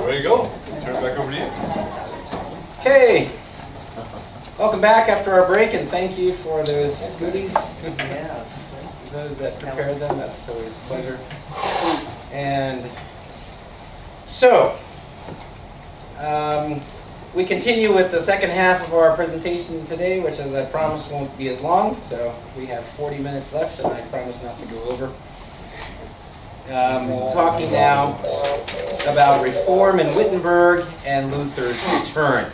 There you go. Turn it back over to you. Okay. Welcome back after our break, and thank you for those goodies. Those that prepared them, that's always a pleasure. And so, we continue with the second half of our presentation today, which, as I promised, won't be as long. So we have 40 minutes left, and I promise not to go over. Talking now about reform in Wittenberg and Luther's return.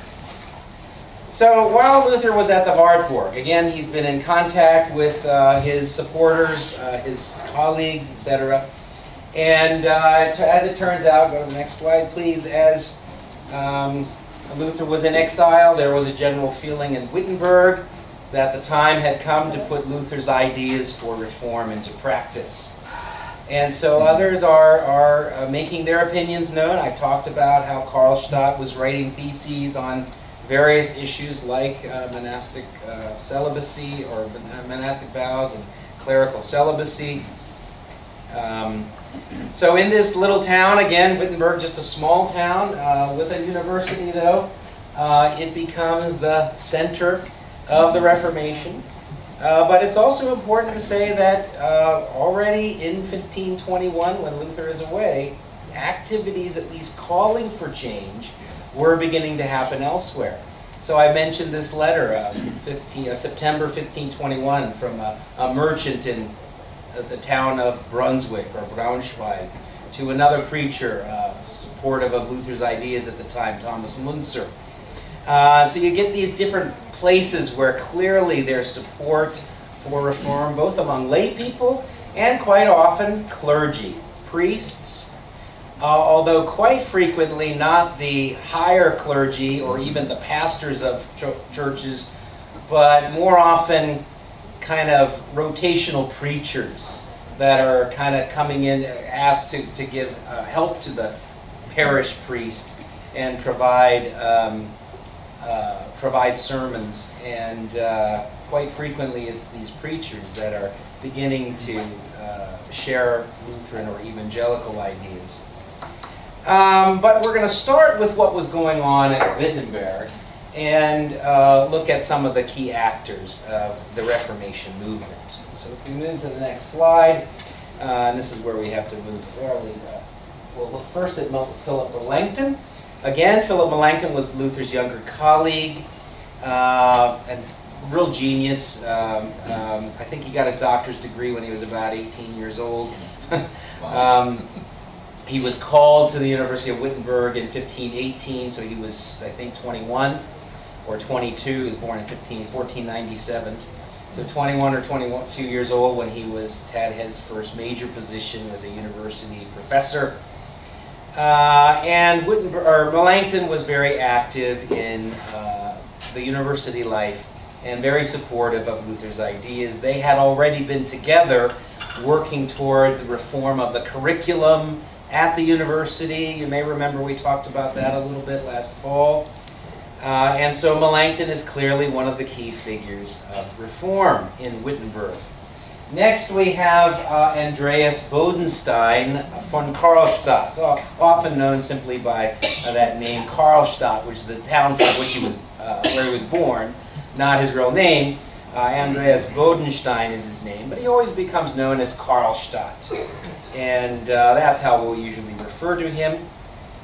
So while Luther was at the Wartburg, again, he's been in contact with his supporters, his colleagues, etc. And as it turns out, go to the next slide, please, as Luther was in exile, there was a general feeling in Wittenberg that the time had come to put Luther's ideas for reform into practice. And so others are making their opinions known. I've talked about how Karlstadt was writing theses on various issues like monastic celibacy or monastic vows and clerical celibacy. So in this little town, again, Wittenberg, just a small town with a university though, it becomes the center of the Reformation. But it's also important to say that already in 1521, when Luther is away, activities at least calling for change were beginning to happen elsewhere. So I mentioned this letter, September 1521, from a merchant in the town of Brunswick or Braunschweig to another preacher supportive of Luther's ideas at the time, Thomas Munzer. So you get these different places where clearly there's support for reform, both among lay people and quite often clergy, priests, although quite frequently not the higher clergy or even the pastors of churches, but more often kind of rotational preachers that are kind of coming in asked to give help to the parish priest and provide sermons, and quite frequently it's these preachers that are beginning to share Lutheran or evangelical ideas. But we're going to start with what was going on at Wittenberg and look at some of the key actors of the Reformation movement. So if we move to the next slide, and this is where we have to move fairly, we'll look first at Philip Melanchthon. Again, Philip Melanchthon was Luther's younger colleague, and real genius. I think he got his doctor's degree when he was about 18 years old. He was called to the University of Wittenberg in 1518, so he was, I think, 21 or 22. He was born in 1497. So 21 or 22 years old when he had his first major position as a university professor. And Melanchthon was very active in the university life and very supportive of Luther's ideas. They had already been together working toward the reform of the curriculum at the university. You may remember we talked about that a little bit last fall. And so Melanchthon is clearly one of the key figures of reform in Wittenberg. Next we have Andreas Bodenstein von Karlstadt, often known simply by that name Karlstadt, which is the town from which he was, where he was born, not his real name. Andreas Bodenstein is his name, but he always becomes known as Karlstadt. And that's how we'll usually refer to him.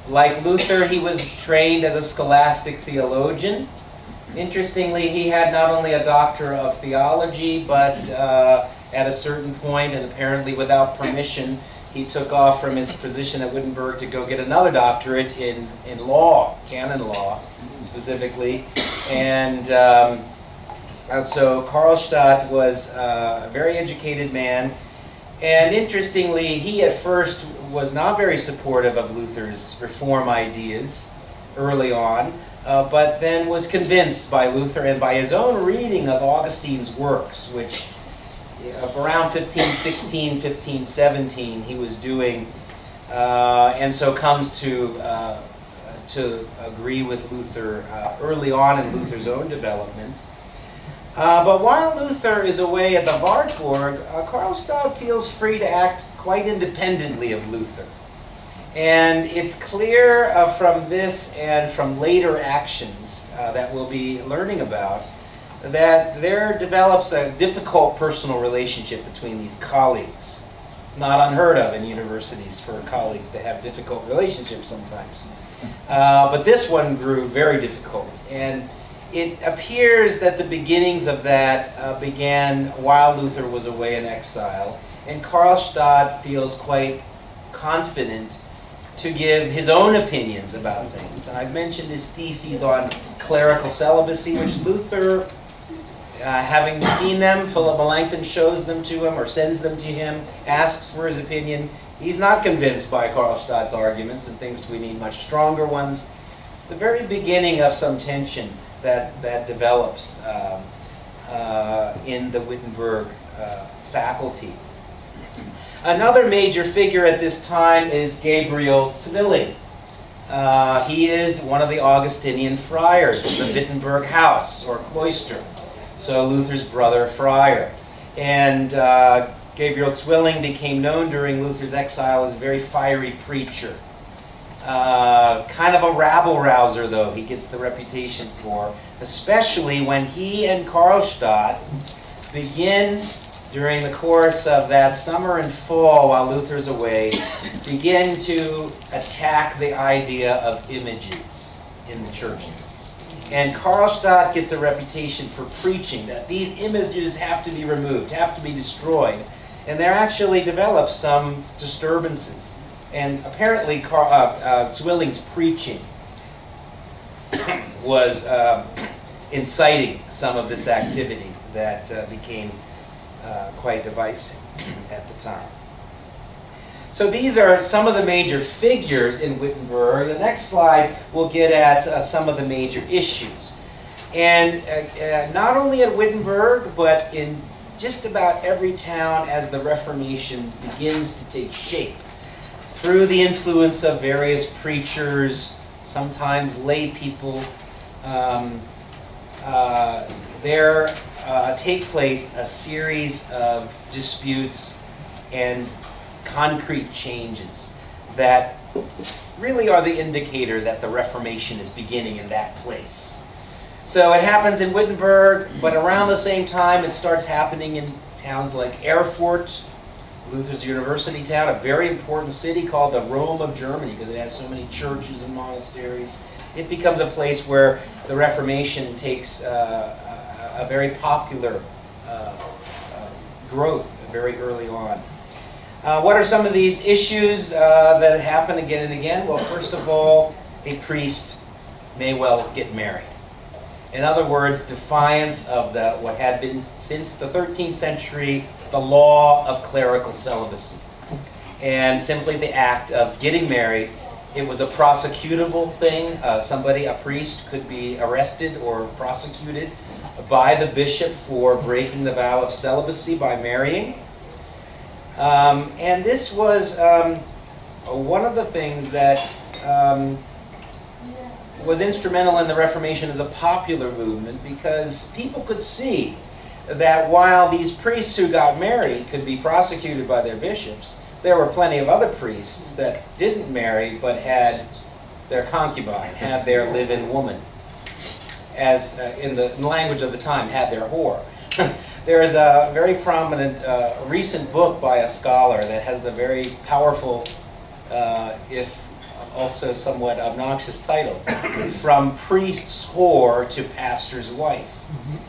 Like Luther, he was trained as a scholastic theologian. Interestingly, he had not only a doctor of theology, but at a certain point, and apparently without permission, he took off from his position at Wittenberg to go get another doctorate in law, canon law specifically. And so Karlstadt was a very educated man. And interestingly, he at first was not very supportive of Luther's reform ideas early on, but then was convinced by Luther and by his own reading of Augustine's works, which around 1516, 1517 he was doing, and so comes to agree with Luther early on in Luther's own development. But while Luther is away at the Wartburg, Karlstadt feels free to act quite independently of Luther. And it's clear from this and from later actions that we'll be learning about that there develops a difficult personal relationship between these colleagues. It's not unheard of in universities for colleagues to have difficult relationships sometimes. But this one grew very difficult. And it appears that the beginnings of that began while Luther was away in exile. And Karlstadt feels quite confident to give his own opinions about things. And I've mentioned his theses on clerical celibacy, which Luther, having seen them, Philip Melanchthon shows them to him or sends them to him, asks for his opinion. He's not convinced by Karlstadt's arguments and thinks we need much stronger ones. It's the very beginning of some tension that develops in the Wittenberg faculty. Another major figure at this time is Gabriel Zwilling. He is one of the Augustinian friars in the Wittenberg house or cloister, so Luther's brother friar. And Gabriel Zwilling became known during Luther's exile as a very fiery preacher. Kind of a rabble-rouser, though, he gets the reputation for, especially when he and Karlstadt begin, during the course of that summer and fall while Luther's away, begin to attack the idea of images in the churches. And Karlstadt gets a reputation for preaching that these images have to be removed, have to be destroyed. And there actually develops some disturbances. And apparently Zwilling's preaching was inciting some of this activity that became quite divisive at the time. So these are some of the major figures in Wittenberg. The next slide will get at some of the major issues. And not only at Wittenberg, but in just about every town as the Reformation begins to take shape, through the influence of various preachers, sometimes lay people, there take place a series of disputes and concrete changes that really are the indicator that the Reformation is beginning in that place. So it happens in Wittenberg, but around the same time it starts happening in towns like Erfurt, Luther's university town, a very important city called the Rome of Germany because it has so many churches and monasteries. It becomes a place where the Reformation takes a very popular growth very early on. What are some of these issues that happen again and again? Well, first of all, a priest may well get married. In other words, defiance of what had been since the 13th century the law of clerical celibacy, and simply the act of getting married. It was a prosecutable thing. A priest could be arrested or prosecuted by the bishop for breaking the vow of celibacy by marrying. And this was one of the things that was instrumental in the Reformation as a popular movement, because people could see that while these priests who got married could be prosecuted by their bishops, there were plenty of other priests that didn't marry but had their concubine, had their live-in woman, as in the language of the time, had their whore. There is a very prominent recent book by a scholar that has the very powerful, if also somewhat obnoxious title, From Priest's Whore to Pastor's Wife.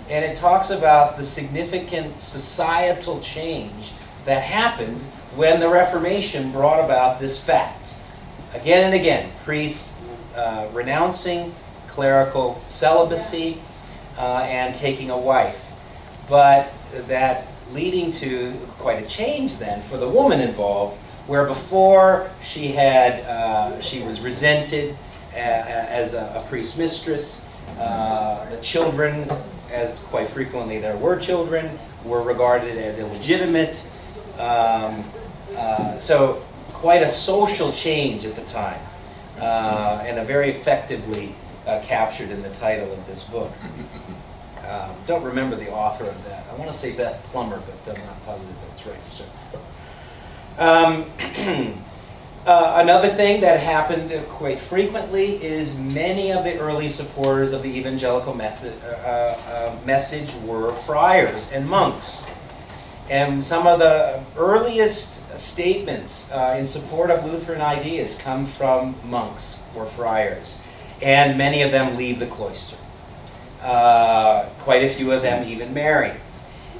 And it talks about the significant societal change that happened when the Reformation brought about this fact. Again and again, priests renouncing clerical celibacy and taking a wife. But that leading to quite a change then for the woman involved, where before she was resented as a priest's mistress. The children, as quite frequently there were children, were regarded as illegitimate. So quite a social change at the time, and a very effectively captured in the title of this book. Don't remember the author of that. I want to say Beth Plummer, but I'm not positive that's right. Another thing that happened quite frequently is many of the early supporters of the evangelical message were friars and monks. And some of the earliest statements in support of Lutheran ideas come from monks or friars. And many of them leave the cloister. Quite a few of them even marry.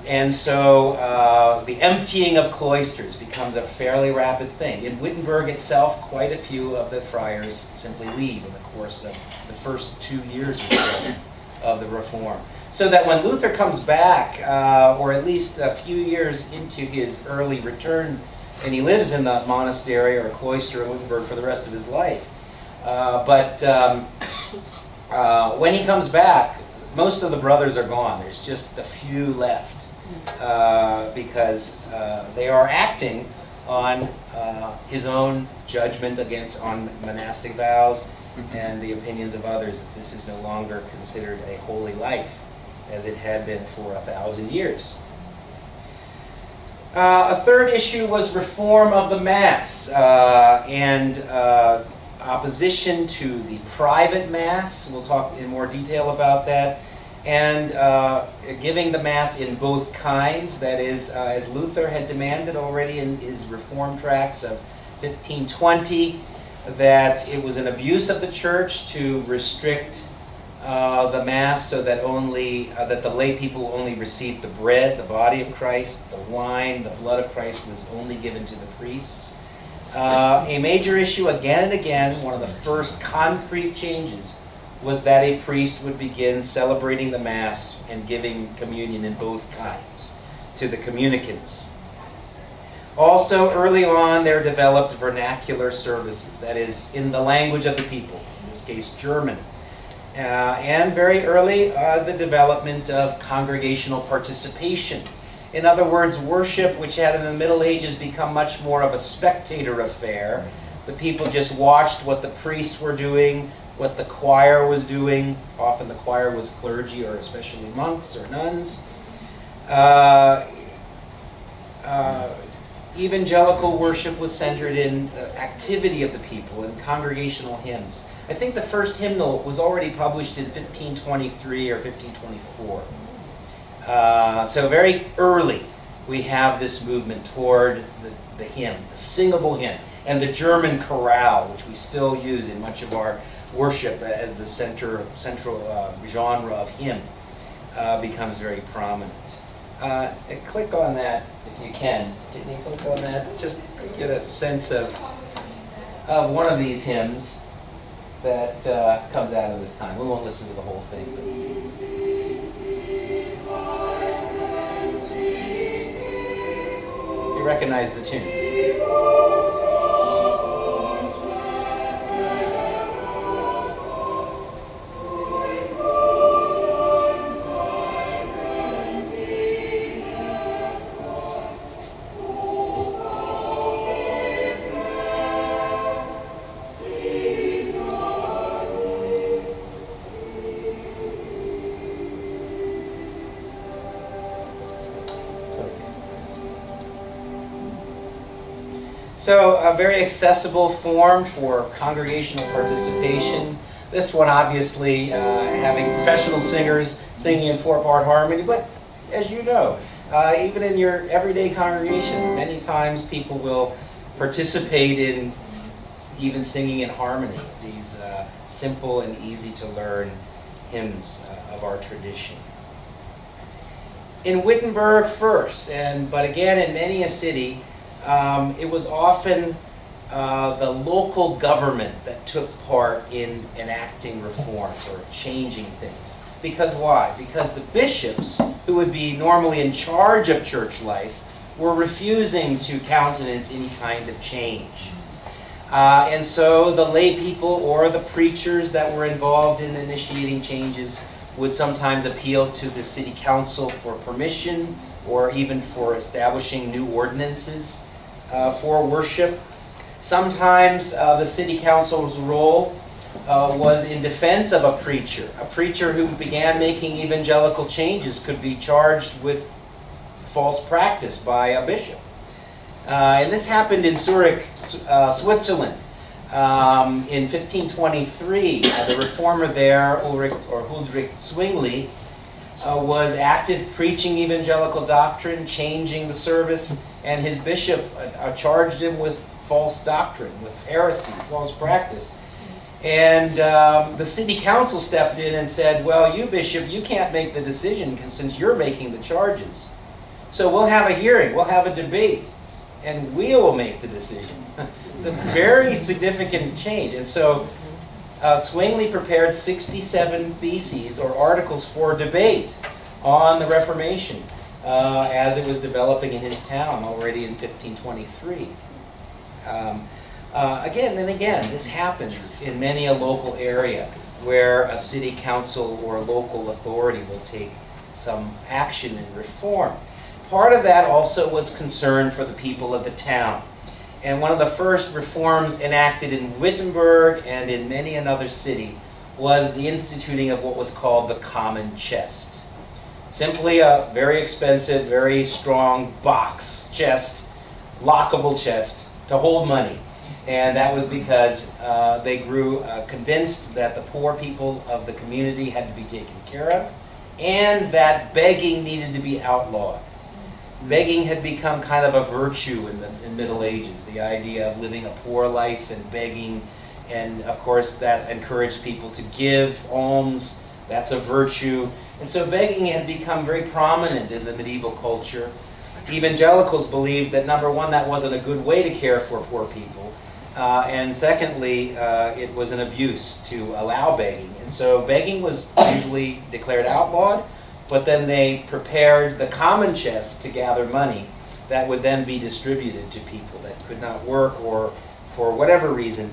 And so the emptying of cloisters becomes a fairly rapid thing. In Wittenberg itself, quite a few of the friars simply leave in the course of the first 2 years or so of the Reform. So that when Luther comes back, or at least a few years into his early return, and he lives in the monastery or cloister in Wittenberg for the rest of his life, when he comes back, most of the brothers are gone. There's just a few left because they are acting on his own judgment on monastic vows and the opinions of others, that this is no longer considered a holy life as it had been for 1,000 years. A third issue was reform of the Mass and opposition to the private Mass. We'll talk in more detail about that. And giving the Mass in both kinds, that is, as Luther had demanded already in his Reform tracts of 1520, that it was an abuse of the Church to restrict the Mass so that that the lay people only received the bread, the body of Christ, the wine, the blood of Christ was only given to the priests. A major issue again and again, one of the first concrete changes, was that a priest would begin celebrating the Mass and giving communion in both kinds to the communicants. Also, early on, there developed vernacular services, that is, in the language of the people, in this case, German. And very early, the development of congregational participation. In other words, worship, which had in the Middle Ages become much more of a spectator affair. The people just watched what the priests were doing, what the choir was doing. Often the choir was clergy, or especially monks or nuns. Evangelical worship was centered in activity of the people and congregational hymns. I think the first hymnal was already published in 1523 or 1524. So very early we have this movement toward the hymn, the singable hymn, and the German chorale, which we still use in much of our worship as the central genre of hymn, becomes very prominent. Click on that if you can. Can you click on that? Just get a sense of one of these hymns that comes out of this time. We won't listen to the whole thing. You recognize the tune. So a very accessible form for congregational participation. This one obviously having professional singers singing in 4-part harmony, but as you know, even in your everyday congregation, many times people will participate in even singing in harmony, these simple and easy to learn hymns of our tradition. In Wittenberg first, but again in many a city, it was often the local government that took part in enacting reforms or changing things. Because why? Because the bishops, who would be normally in charge of church life, were refusing to countenance any kind of change. And so the lay people or the preachers that were involved in initiating changes would sometimes appeal to the city council for permission or even for establishing new ordinances for worship. Sometimes the city council's role was in defense of a preacher. A preacher who began making evangelical changes could be charged with false practice by a bishop. And this happened in Zurich, Switzerland. In 1523, the reformer there, Huldrych Zwingli, was active preaching evangelical doctrine, changing the service, and his bishop charged him with false doctrine, with heresy, false practice. And the city council stepped in and said, well, you bishop, you can't make the decision since you're making the charges. So we'll have a hearing, we'll have a debate, and we will make the decision. It's a very significant change. And so Zwingli prepared 67 theses or articles for debate on the Reformation as it was developing in his town already in 1523. Again and again, this happens in many a local area where a city council or local authority will take some action and reform. Part of that also was concern for the people of the town. And one of the first reforms enacted in Wittenberg and in many another city was the instituting of what was called the common chest. Simply a very expensive, very strong box chest, lockable chest to hold money. And that was because they grew convinced that the poor people of the community had to be taken care of and that begging needed to be outlawed. Begging had become kind of a virtue in the Middle Ages, the idea of living a poor life and begging, and of course that encouraged people to give alms. That's a virtue. And so begging had become very prominent in the medieval culture. Evangelicals believed that, number one, that wasn't a good way to care for poor people, and secondly, it was an abuse to allow begging. And so begging was usually declared outlawed, but then they prepared the common chest to gather money that would then be distributed to people that could not work or, for whatever reason,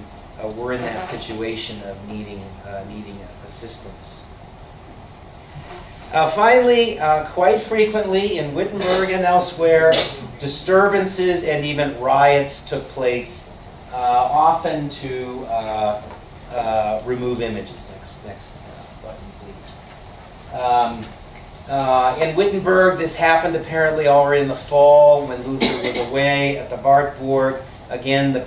were in that situation of needing assistance. Finally, quite frequently in Wittenberg and elsewhere, disturbances and even riots took place, often to remove images. Next button, please. In Wittenberg, this happened apparently already in the fall when Luther was away at the Wartburg. Again, the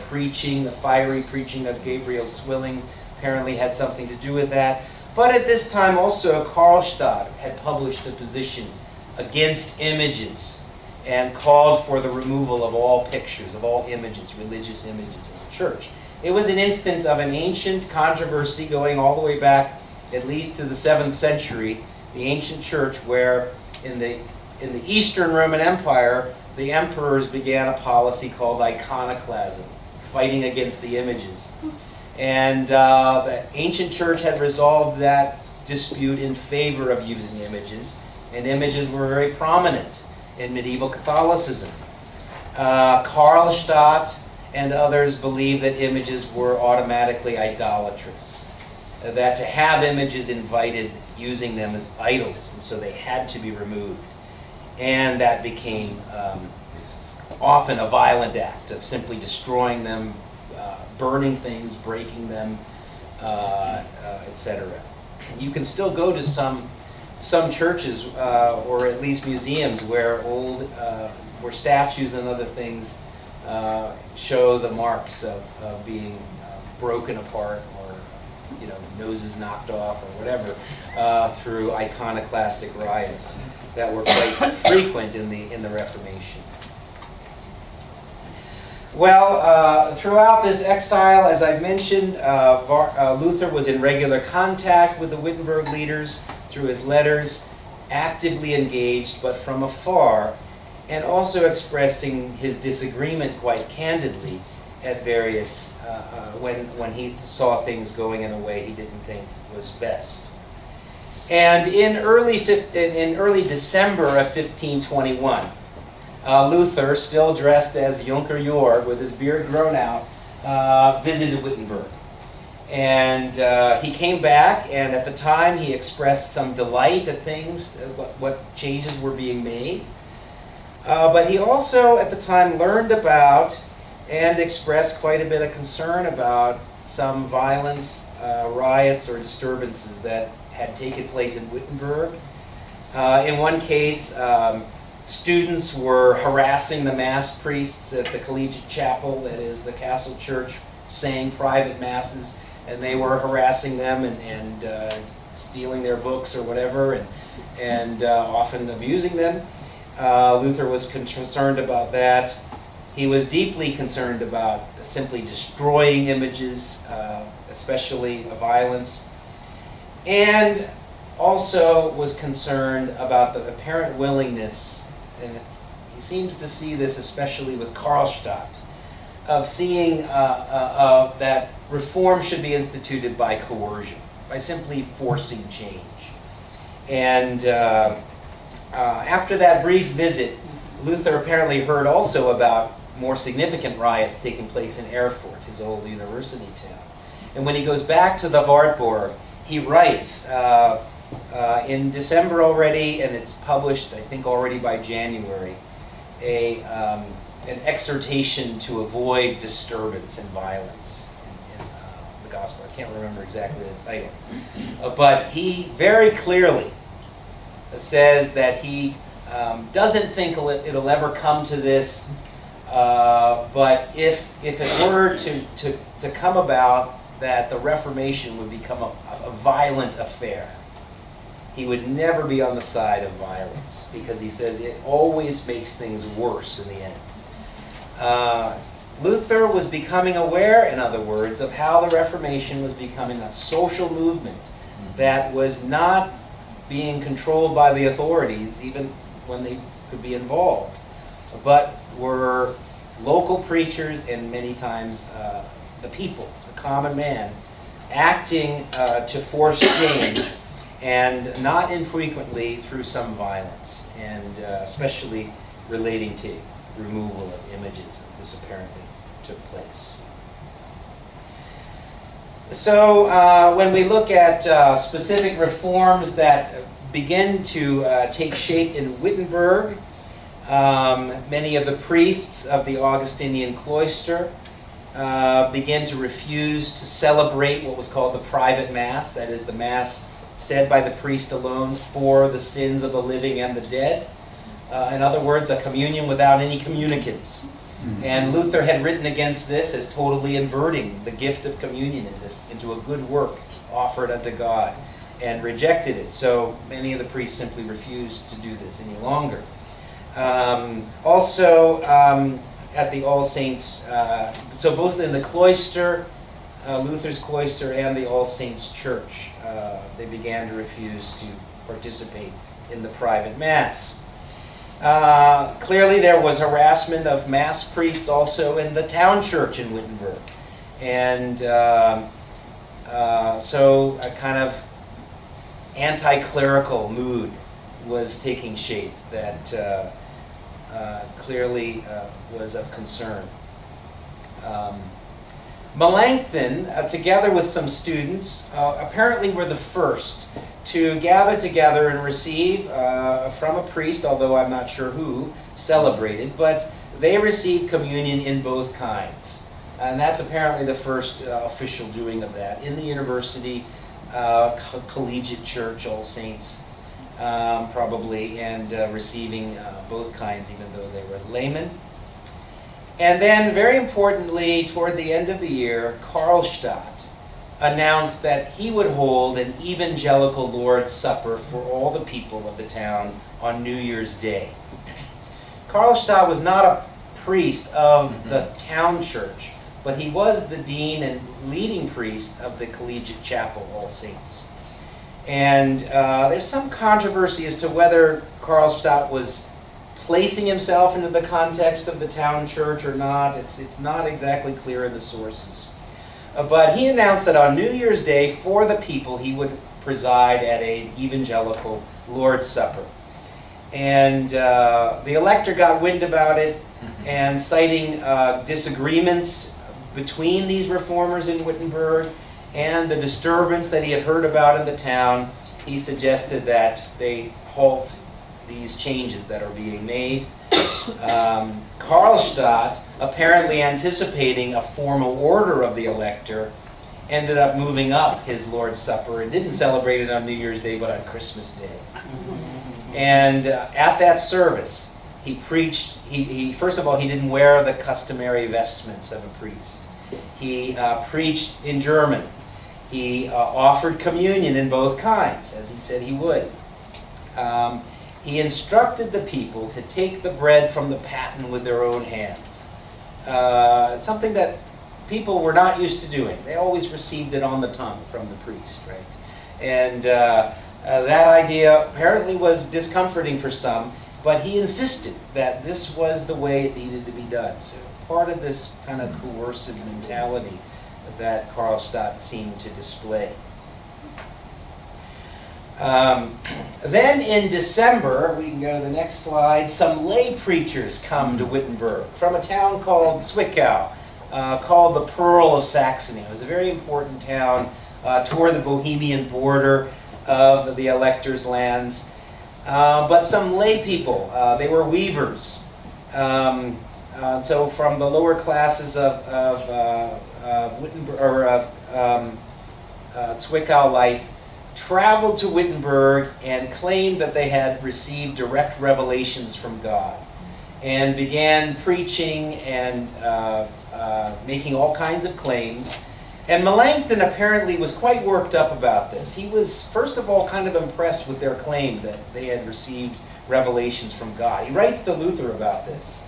fiery preaching of Gabriel Zwilling apparently had something to do with that. But at this time also, Karlstadt had published a position against images and called for the removal of all pictures, of all images, religious images in the church. It was an instance of an ancient controversy going all the way back at least to the 7th century, the ancient church, where in the Eastern Roman Empire, the emperors began a policy called iconoclasm, fighting against the images. And the ancient church had resolved that dispute in favor of using images, and images were very prominent in medieval Catholicism. Karlstadt and others believed that images were automatically idolatrous, that to have images invited using them as idols, and so they had to be removed. And that became often a violent act of simply destroying them, burning things, breaking them, etc. You can still go to some churches or at least museums where where statues and other things show the marks of being broken apart, or noses knocked off or whatever, through iconoclastic riots that were quite frequent in the Reformation. Well, throughout this exile, as I've mentioned, Luther was in regular contact with the Wittenberg leaders through his letters, actively engaged, but from afar, and also expressing his disagreement quite candidly at various, when he saw things going in a way he didn't think was best. And in early December of 1521, Luther, still dressed as Junker Jorg with his beard grown out, visited Wittenberg. And he came back, and at the time he expressed some delight at things, what changes were being made. But he also at the time learned about and expressed quite a bit of concern about some violence, riots or disturbances that had taken place in Wittenberg. In one case, students were harassing the mass priests at the collegiate chapel, that is the castle church, saying private masses, and they were harassing them and stealing their books or whatever, and often abusing them. Luther was concerned about that. He was deeply concerned about simply destroying images, especially violence, and also was concerned about the apparent willingness, and he seems to see this especially with Karlstadt, of seeing that reform should be instituted by coercion, by simply forcing change. And after that brief visit, Luther apparently heard also about more significant riots taking place in Erfurt, his old university town. And when he goes back to the Wartburg, he writes in December already, and it's published, I think, already by January, an exhortation to avoid disturbance and violence in the gospel. I can't remember exactly the title. But he very clearly says that he doesn't think it'll ever come to this, but if it were to come about, that the Reformation would become a violent affair, he would never be on the side of violence, because he says it always makes things worse in the end. Luther was becoming aware, in other words, of how the Reformation was becoming a social movement that was not being controlled by the authorities, even when they could be involved, but were local preachers and many times the people, the common man, acting to force change, and not infrequently through some violence, and especially relating to removal of images. This apparently took place. So when we look at specific reforms that begin to take shape in Wittenberg, many of the priests of the Augustinian cloister begin to refuse to celebrate what was called the private mass, that is the mass said by the priest alone for the sins of the living and the dead. In other words, a communion without any communicants. And Luther had written against this as totally inverting the gift of communion into a good work offered unto God, and rejected it. So many of the priests simply refused to do this any longer. Also, at the All Saints, so both in the cloister, Luther's cloister, and the All Saints Church, they began to refuse to participate in the private Mass. Clearly there was harassment of Mass priests also in the town church in Wittenberg. And so a kind of anti-clerical mood was taking shape that clearly was of concern. Melanchthon, together with some students, apparently were the first to gather together and receive from a priest, although I'm not sure who, celebrated, but they received communion in both kinds. And that's apparently the first official doing of that in the university, collegiate church, All Saints, probably, and receiving both kinds, even though they were laymen. And then, very importantly, toward the end of the year, Karlstadt announced that he would hold an evangelical Lord's Supper for all the people of the town on New Year's Day. Karlstadt was not a priest of the town church, but he was the dean and leading priest of the collegiate chapel, All Saints. And there's some controversy as to whether Karlstadt was placing himself into the context of the town church or not. It's not exactly clear in the sources. But he announced that on New Year's Day, for the people, he would preside at an evangelical Lord's Supper. And the elector got wind about it, and citing disagreements between these reformers in Wittenberg and the disturbance that he had heard about in the town, he suggested that they halt these changes that are being made. Karlstadt, apparently anticipating a formal order of the elector, ended up moving up his Lord's Supper and didn't celebrate it on New Year's Day, but on Christmas Day. And at that service, He preached, he first of all, he didn't wear the customary vestments of a priest. He preached in German. He offered communion in both kinds, as he said he would. He instructed the people to take the bread from the paten with their own hands. Something that people were not used to doing. They always received it on the tongue from the priest, right? And that idea apparently was discomforting for some, but he insisted that this was the way it needed to be done. So part of this kind of coercive mentality that Karlstadt seemed to display. Then in December, we can go to the next slide, some lay preachers come to Wittenberg from a town called Zwickau, called the Pearl of Saxony. It was a very important town toward the Bohemian border of the Elector's lands. But some lay people, they were weavers. So from the lower classes of Wittenberg, or of Zwickau life, traveled to Wittenberg and claimed that they had received direct revelations from God, and began preaching and making all kinds of claims. And Melanchthon apparently was quite worked up about this. He was, first of all, kind of impressed with their claim that they had received revelations from God. He writes to Luther about this.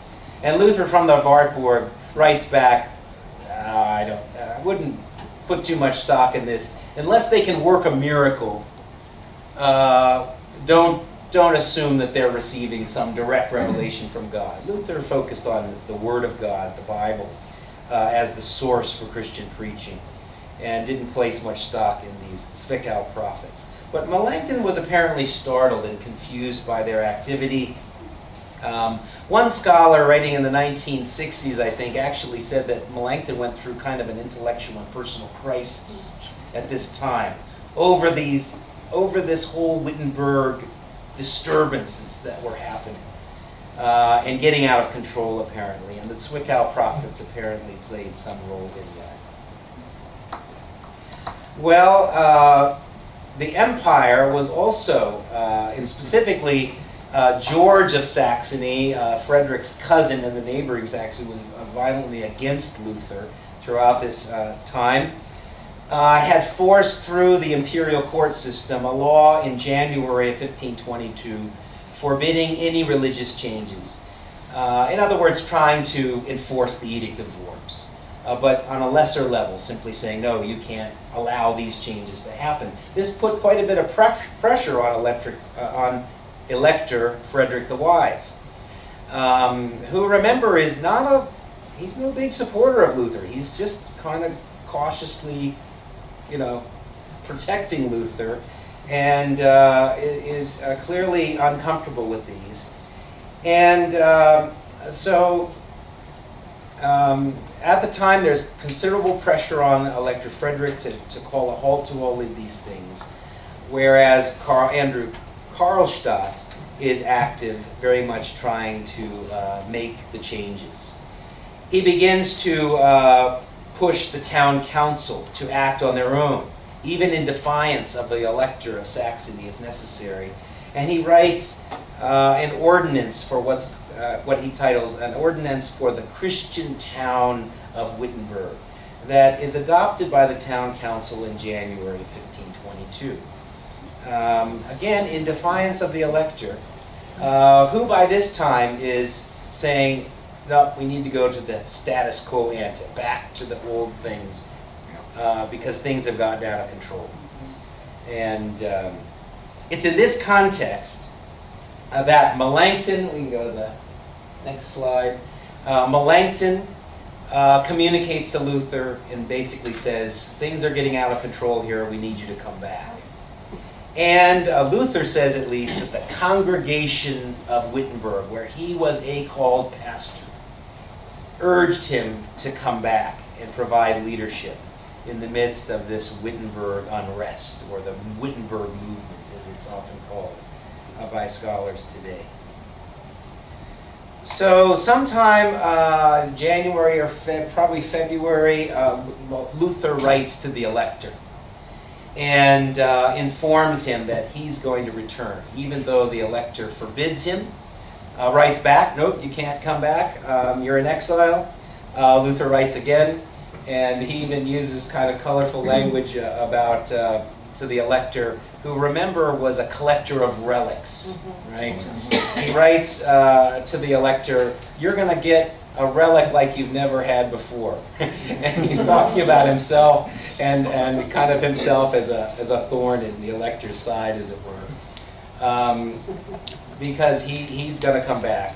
And Luther from the Wartburg writes back, I wouldn't put too much stock in this. Unless they can work a miracle, don't assume that they're receiving some direct revelation from God. Luther focused on the Word of God, the Bible, as the source for Christian preaching, and didn't place much stock in these Zwickau prophets. But Melanchthon was apparently startled and confused by their activity. One scholar writing in the 1960s, I think, actually said that Melanchthon went through kind of an intellectual and personal crisis at this time over this whole Wittenberg disturbances that were happening and getting out of control, apparently. And the Zwickau prophets apparently played some role in that. Well, the empire was also, and specifically George of Saxony, Frederick's cousin and the neighboring Saxony, was violently against Luther throughout this time. Had forced through the imperial court system a law in January of 1522 forbidding any religious changes. In other words, trying to enforce the Edict of Worms, but on a lesser level, simply saying, no, you can't allow these changes to happen. This put quite a bit of pressure on Elector Frederick the Wise, who, remember, he's no big supporter of Luther. He's just kind of cautiously, protecting Luther, and is clearly uncomfortable with these. And so at the time, there's considerable pressure on Elector Frederick to call a halt to all of these things, whereas Andrew Karlstadt is active, very much trying to make the changes. He begins to push the town council to act on their own, even in defiance of the Elector of Saxony, if necessary. And he writes an ordinance for what he titles an ordinance for the Christian town of Wittenberg, that is adopted by the town council in January 1522. Again, in defiance of the Elector, who by this time is saying, no, we need to go to the status quo ante, back to the old things, because things have gotten out of control. And it's in this context that Melanchthon, we can go to the next slide, Melanchthon communicates to Luther and basically says, things are getting out of control here, we need you to come back. And Luther says, at least, that the congregation of Wittenberg, where he was a called pastor, urged him to come back and provide leadership in the midst of this Wittenberg unrest, or the Wittenberg movement, as it's often called by scholars today. So sometime January or probably February, Luther writes to the Elector and informs him that he's going to return, even though the Elector forbids him. writes back, nope, you can't come back, you're in exile. Luther writes again, and he even uses kind of colorful language about to the elector, who, remember, was a collector of relics, right? He writes to the elector, you're going to get a relic like you've never had before. And he's talking about himself and kind of himself as a thorn in the elector's side, as it were. Because he's going to come back.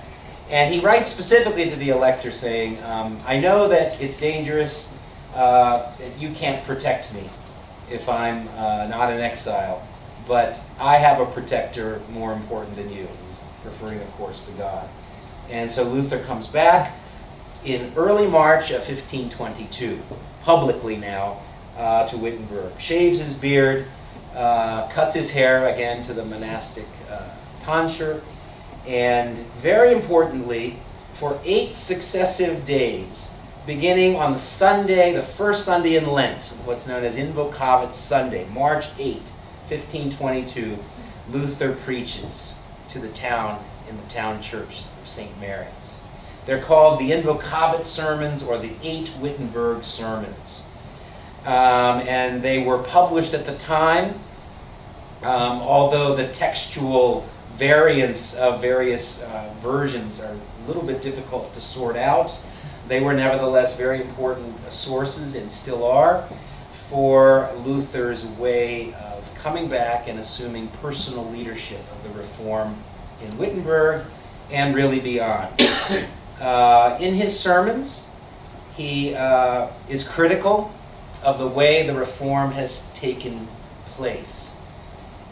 And he writes specifically to the elector saying, I know that it's dangerous, that you can't protect me if I'm not in exile, but I have a protector more important than you. He's referring, of course, to God. And so Luther comes back in early March of 1522, publicly now, to Wittenberg. Shaves his beard, cuts his hair again to the monastic tonsure, and very importantly, for 8 successive days, beginning on the Sunday, the first Sunday in Lent, what's known as Invocavit Sunday, March 8, 1522, Luther preaches to the town in the town church of St. Mary's. They're called the Invocavit Sermons, or the 8 Wittenberg Sermons. And they were published at the time, although the textual variants of various versions are a little bit difficult to sort out. They were nevertheless very important sources, and still are, for Luther's way of coming back and assuming personal leadership of the Reform in Wittenberg and really beyond. In his sermons, he is critical of the way the Reform has taken place.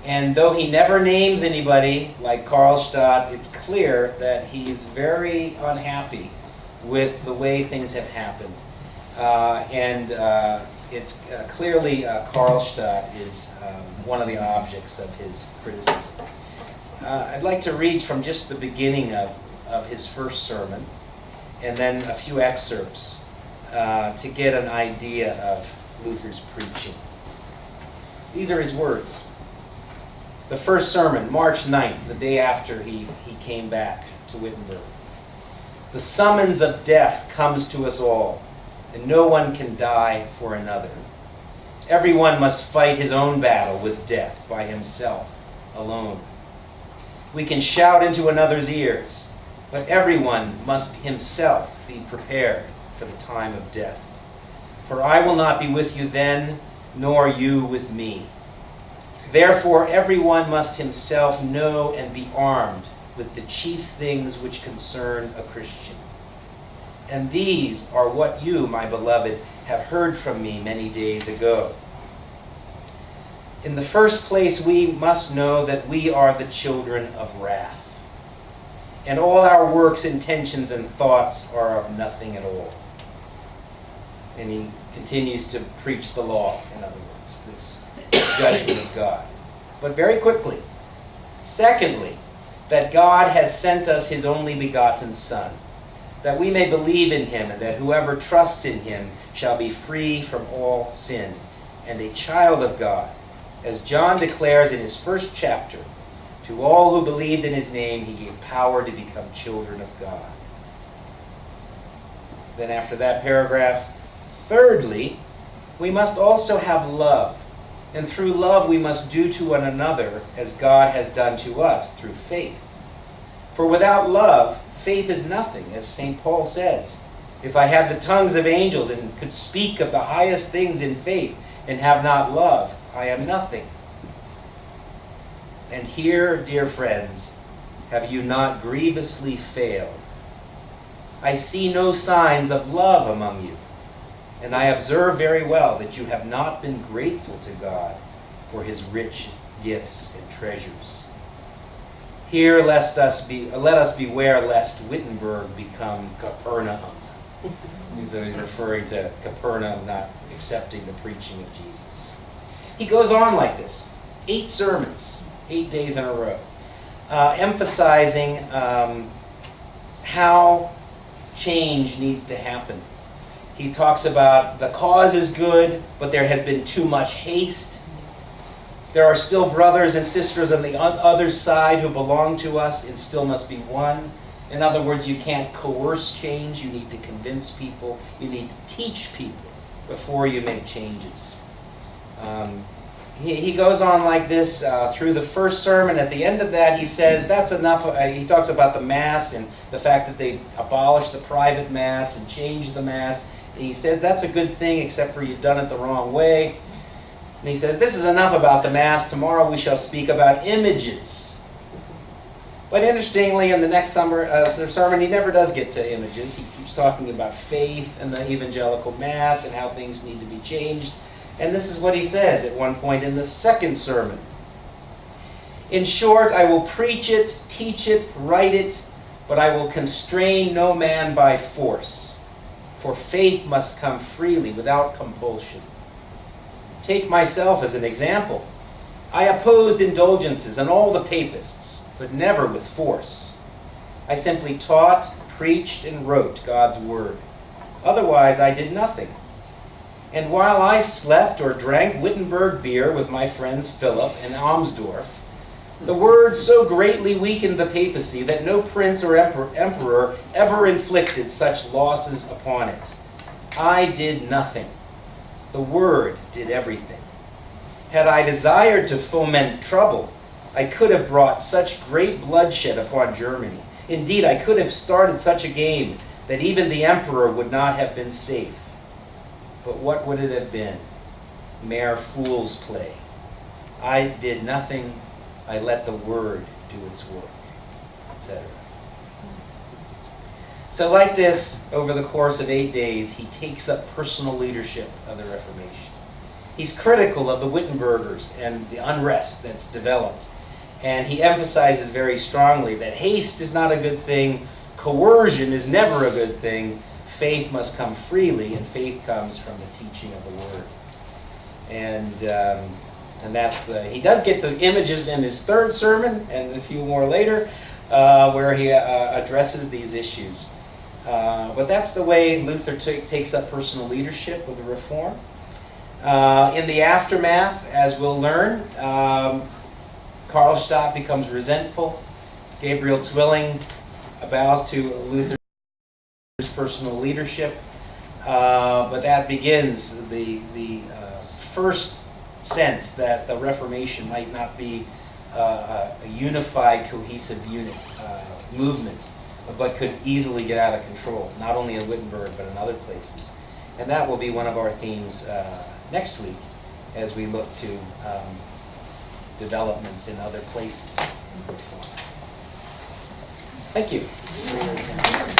And though he never names anybody like Karlstadt, it's clear that he's very unhappy with the way things have happened. It's clearly Karlstadt is one of the objects of his criticism. I'd like to read from just the beginning of his first sermon, and then a few excerpts to get an idea of Luther's preaching. These are his words. The first sermon, March 9th, the day after he came back to Wittenberg. The summons of death comes to us all, and no one can die for another. Everyone must fight his own battle with death by himself, alone. We can shout into another's ears, but everyone must himself be prepared for the time of death. For I will not be with you then, nor you with me. Therefore, everyone must himself know and be armed with the chief things which concern a Christian. And these are what you, my beloved, have heard from me many days ago. In the first place, we must know that we are the children of wrath. And all our works, intentions, and thoughts are of nothing at all. And he continues to preach the law, in other words, this judgment of God. But very quickly, secondly, that God has sent us his only begotten Son, that we may believe in him, and that whoever trusts in him shall be free from all sin, and a child of God, as John declares in his first chapter, to all who believed in his name he gave power to become children of God. Then after that paragraph, thirdly, we must also have love, and through love we must do to one another as God has done to us through faith. For without love, faith is nothing, as St. Paul says. If I have the tongues of angels and could speak of the highest things in faith and have not love, I am nothing. And here, dear friends, have you not grievously failed? I see no signs of love among you, and I observe very well that you have not been grateful to God for his rich gifts and treasures. Here let us beware lest Wittenberg become Capernaum. So he's referring to Capernaum not accepting the preaching of Jesus. He goes on like this, 8 sermons, 8 days in a row, emphasizing how change needs to happen. He talks about the cause is good, but there has been too much haste. There are still brothers and sisters on the other side who belong to us and still must be one. In other words, you can't coerce change. You need to convince people. You need to teach people before you make changes. He goes on like this through the first sermon. At the end of that, he says, that's enough. He talks about the Mass and the fact that they abolished the private Mass and changed the Mass. And he said, that's a good thing, except for you've done it the wrong way. And he says, this is enough about the Mass. Tomorrow we shall speak about images. But interestingly, in the next sermon, he never does get to images. He keeps talking about faith and the evangelical Mass and how things need to be changed. And this is what he says at one point in the second sermon. In short, I will preach it, teach it, write it, but I will constrain no man by force. For faith must come freely, without compulsion. Take myself as an example. I opposed indulgences and all the papists, but never with force. I simply taught, preached, and wrote God's word. Otherwise, I did nothing. And while I slept or drank Wittenberg beer with my friends Philip and Amsdorf, the word so greatly weakened the papacy that no prince or emperor ever inflicted such losses upon it. I did nothing. The word did everything. Had I desired to foment trouble, I could have brought such great bloodshed upon Germany. Indeed, I could have started such a game that even the emperor would not have been safe. But what would it have been? Mere fool's play. I did nothing. I let the word do its work, etc. So like this, over the course of 8 days, he takes up personal leadership of the Reformation. He's critical of the Wittenbergers and the unrest that's developed. And he emphasizes very strongly that haste is not a good thing, coercion is never a good thing, faith must come freely, and faith comes from the teaching of the word. And that's he does get the images in his third sermon, and a few more later, where he addresses these issues. But that's the way Luther takes up personal leadership with the Reform. In the aftermath, as we'll learn, Karlstadt becomes resentful. Gabriel Zwilling bows to Luther's personal leadership, but that begins the first sense that the Reformation might not be a unified, cohesive movement, but could easily get out of control, not only in Wittenberg, but in other places. And that will be one of our themes next week as we look to developments in other places. Thank you for your attention.